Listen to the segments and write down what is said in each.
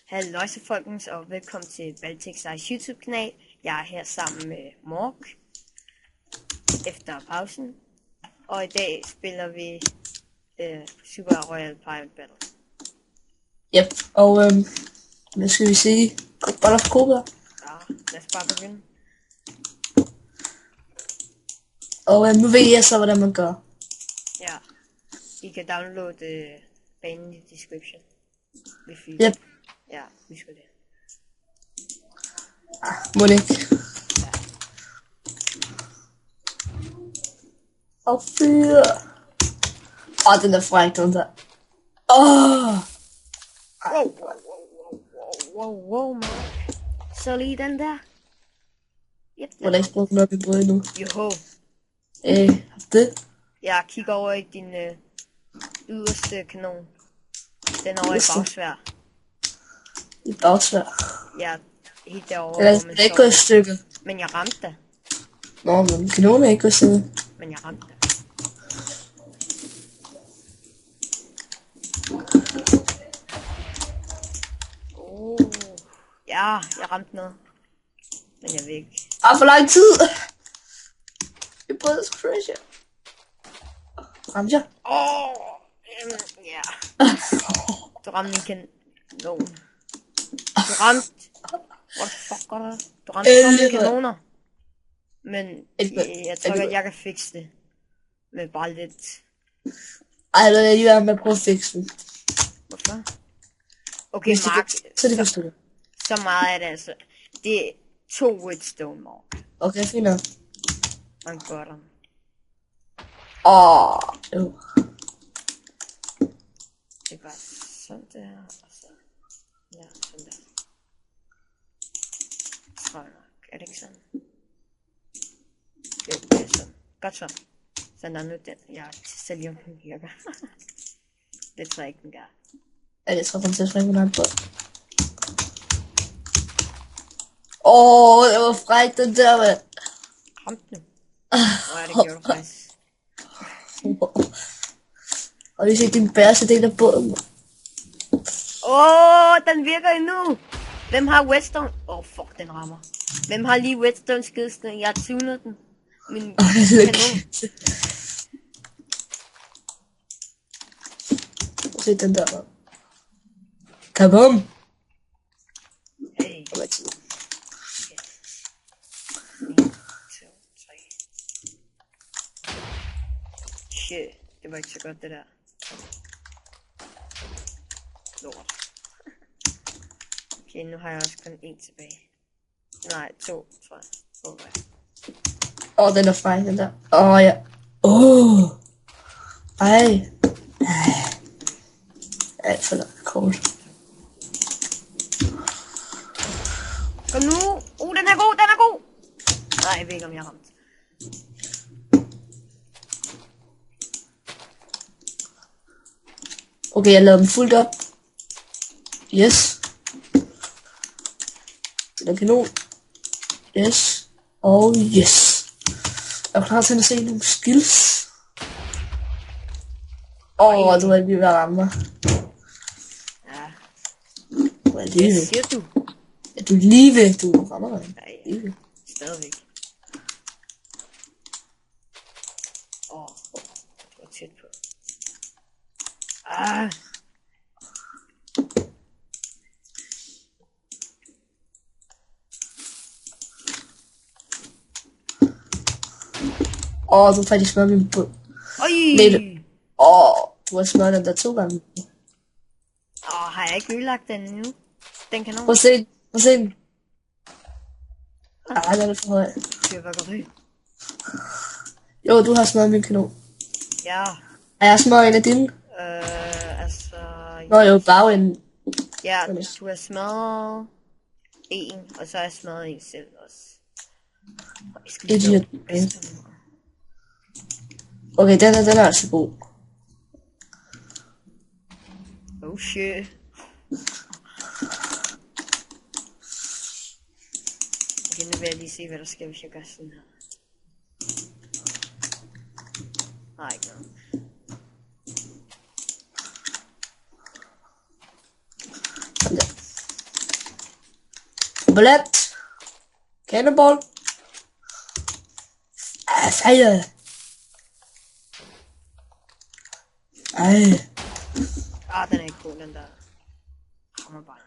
Halløjse folkens, og velkommen til Baltics YouTube-kanal. Jeg er her sammen med Mork efter pausen, og i dag spiller vi Super Royal Pirate Battle. Yep, og hvad skal vi sige? Boller for Koba. Ja, lad os bare begynde. Og nu ved jeg så, hvordan man gør. Ja, I kan downloade banen i description. Hvis I... Yep. Ja, husk det. Må det ikke? Ja. Og fyr. Den er fræk, den der. Wow, man. Så lige den der. Yep, Må der ikke bruge den op i brød nu? Joho. Det? Jeg kigger over i din yderste kanon. Den over i bagsvær. I bagsvær. Ja, helt derovre, Eller hvor man det er ikke gået i stykker. Men jeg ramte det. Nå, men kanonen er ikke gået i stykker. Men jeg ramte det. Ja, jeg ramte noget. Men jeg vil ikke. For lang tid! Jeg prøvede at crashe. Ramte jeg? Ja. Du ramte min kanon. Du ramte... What the fuck gør der? Du ramte så mine kanoner. Men jeg tror at jeg kan fikse det. Med bare lidt... Ej, nu er jeg lige ved med at prøve at fikse det. Hvorfor? Okay, Mark. Så det forstår jeg. Så meget er det altså. Det er 2 redstone, Mark. Okay, fint nok. Man gør dem. Jo. Det er bare sådan der, og så... Ja, sådan der. Tror jeg nok. Er det ikke sådan? Jo, det er sådan. Godt så. Sådan der nu den. Jeg selv lige om den virker. Det tror jeg ikke, den gør. Ja, jeg tror faktisk, jeg springer på den på. Det var frækt, den der, mand. Kom nu. Ja, det gjorde du faktisk. Og hvis ikke din bæreste del af båden. Den virker endnu. Hvem har Whetstone? Fuck, den rammer. Hvem har lige Whetstone skidsten? Jeg har tunet den. Min kanon. Se den der, mand. Kabum! Hey. 1, 2, 3. Shit, det var ikke så godt det der. Lort. Okay, nu har jeg også kun 1 tilbage. Nej, 2, tror jeg. Den er fræk, den der. Ja. Ej. Alt for langt kort. Kom nu! Den er god, den er god! Nej, jeg ved ikke, om jeg har ramt. Okay, jeg lavede dem fuldt op. Yes. Den er kanon. Yes. Og yes. Jeg er klar til at se nogle skills. Du er lige ved at ramme mig. Ja. Du er lige ved. Hvad siger du? Ja, du er lige ved. Du rammer mig. Nej, Lige ved. stadigvæk. Det var tæt på. Du har faktisk smadret min båd. Oj! Du har smadret den der 2 gange. Har jeg ikke ødelagt den endnu? Den kanon. Prøv at se den. Den er for høj. Det var godt. Jo, du har smadret min kanon. Ja. Er jeg smadret en af dine? Altså... Nå jo, bagenden. Ja, du har smadret 1, og så har jeg smadret 1 selv også. Idiot. Okay, den er altså god. Oh shit. Okay, nu vil jeg lige se, hvad der sker, hvis jeg gør sådan her. Nej, ikke noget. på land. Cannonball. Fejl. Ej. Den er ikke god, den der. Kommer bare.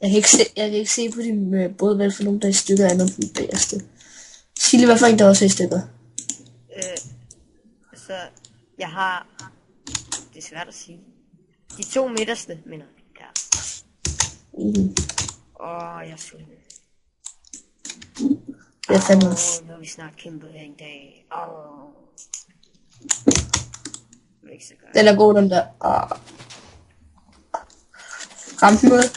Jeg kan ikke se på din båd, hvad for nogen, der er i stykker andet end den bagerste. Sig lige, hvad for en, der også er i stykker. Så jeg har... Det er svært at sige. De 2 midterste, mener jeg. Ja. Jeg er sulten. Jeg fandt også. Nu har vi snart kæmpet her en dag. Det er ikke så godt. Den er god, den der. Ramte den noget?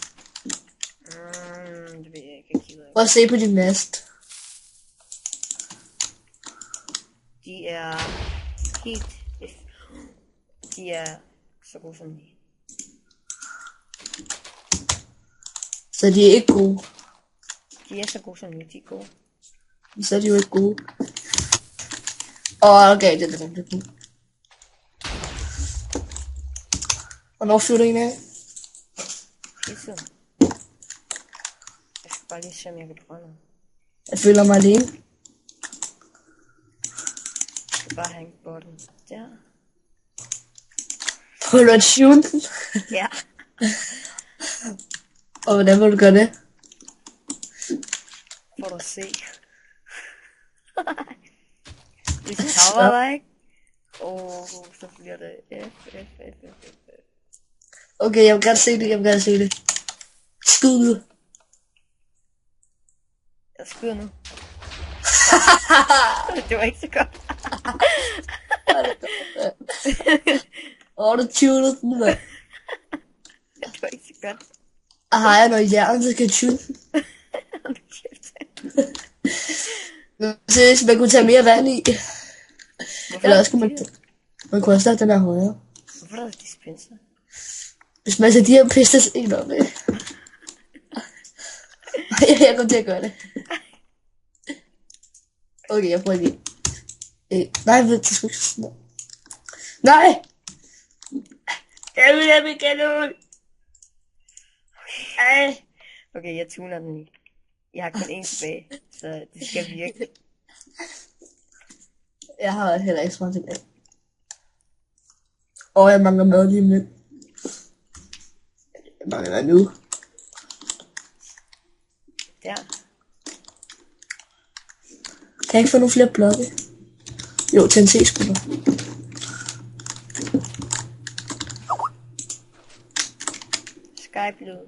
Det ved jeg ikke. Jeg kigger ikke. Prøv at se på din mast. De er helt... De er så gode som de. Så de er ikke gode. De er så gode som de er gode. Så er de jo ikke gode. Okay, det er den gode. Hvornår flyver du en af? Hele tiden. Jeg skal bare lige se, om jeg kan drømme. Jeg føler mig alene. Jeg skal bare hænge bottom. Der. Prøv at tune den. Ja. Og hvordan vil du gøre det? Får du se. Hvis jeg tager dig, ikke? Så bliver det F. Okay, jeg vil gerne se det. Skyd nu. Jeg skyder nu. Det var ikke så godt. Du tunede den, mand. Det var ikke så godt. Har jeg noget jern, så kan jeg tune den? Seriøst, man kunne tage mere vand i. Eller også kunne man kunne også lade den her højere. Hvorfor er der dispenser? Hvis man tager de her pistes ind op med. Jeg kommer til at gøre det. Okay, jeg prøver lige. Nej, det er sgu ikke sådan noget. Nej! Jeg vil have min kanon! Okay, jeg tuner den lige. Jeg har kun én tilbage, så det skal virke. Jeg har heller ikke så meget tilbage. Jeg mangler mad lige med. Jeg mangler nu. Der. Kan jeg ikke få nogle flere blokke? Jo, TNT-skulder. Sky Blue.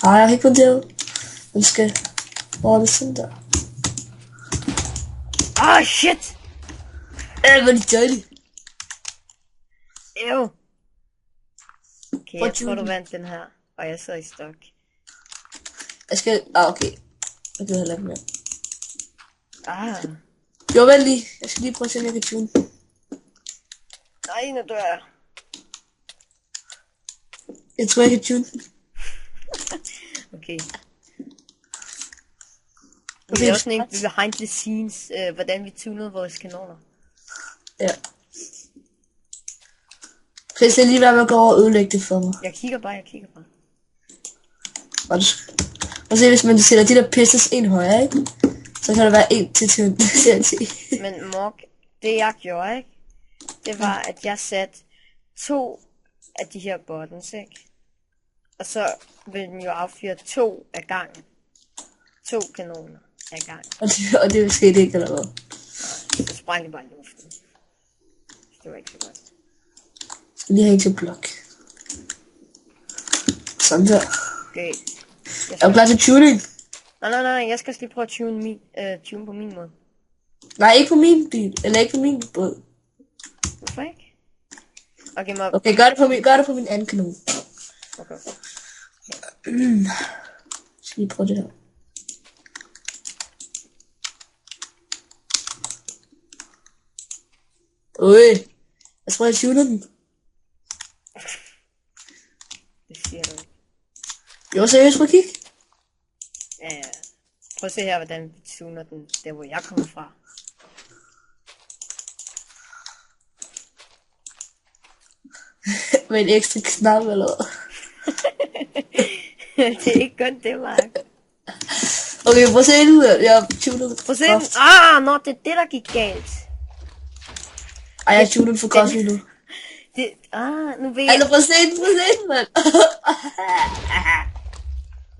Jeg har ikke funderet. Den skal... Hvor er det sådan der? Shit! Hvor er det dejligt. Ew. Okay, jeg tror du vandt den her, og jeg sidder i stok. Jeg skal... okay. Jeg kan heller ikke mere. Jo, vent lige. Jeg skal lige prøve at se, om jeg kan tune. Nej, nu dør jeg. Jeg tror, jeg kan tune. Okay. Det er også en behind the scenes, hvordan vi tunede vores kanoner. Ja. Hvis jeg lige være med at gå over og ødelægge det for mig. Jeg kigger bare. Og se, hvis man sætter de der pistes ind højere, ikke? Så kan der være en til TNT. Men Mork, det jeg gjorde, ikke? Det var, at jeg satte 2 af de her buttons, ikke? Og så vil den jo affyre 2 af gangen. 2 kanoner af gangen. Og det skete ikke, eller hvad? Så sprang det bare i luften. Det var ikke så godt. Jeg skal lige have en til blok. Sådan der. Okay. Er du klar til tuning? Nej, jeg skal lige prøve at tune på min måde. Nej, ikke på min bil. Eller ikke på min båd. Hvorfor ikke? Okay, Okay, gør det på min anden kanon. Okay. Skal lige prøve det her. Jeg tror, jeg tuner den. Det siger du ikke. Jo, seriøst, prøv at kigge. Ja. Prøv at se her, hvordan vi tuner den, der hvor jeg kommer fra. Med en ekstra knap eller hvad? Det er ikke kun det, Mark. Okay, prøv at se nu. Jeg tunet Prøv at se. groft. Nå, det er det, der gik galt. Ej, jeg tunet for godt lige nu. Nu ved jeg. Altså, prøv at se den, mand.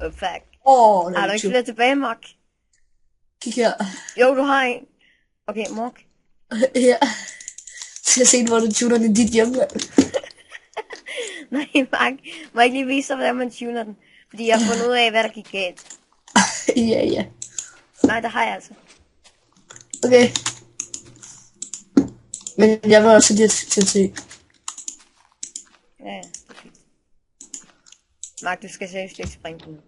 Oh, fuck. Åh, Har du ikke flere tilbage, Mark? Kig her. Jo, du har en. Okay, Mark. Her. Så jeg se, hvor du tuner den i dit hjemland. Nej, Mark. Må jeg ikke lige vise dig, hvordan man tuner den? Fordi jeg har fundet ud af, hvad der gik galt. Ja. Nej, det har jeg altså. Okay. Men jeg vil også lige til at se. Ja, det er fint. Mark, du skal seriøst ikke springe den.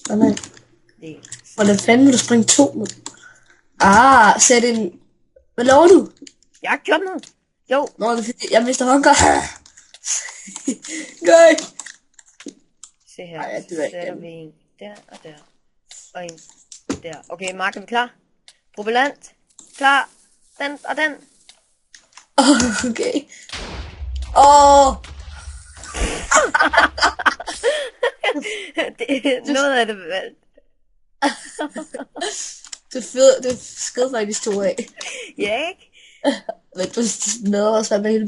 Nej. Det Hvordan fanden vil du springe 2 nu? Sæt en... Hvad laver du? Jeg har gjort noget. Jo. Nå, det er fordi, jeg mister hunger. Nej. Se her. Ej, Så det er sætter ikke vi en der og der. Og en der. Okay, Mark, er vi klar? Propelant. Klar. Den og den. Okay. Noget af det. Det skød faktisk 2 af. Ja, ikke? Men du smadrer også med hele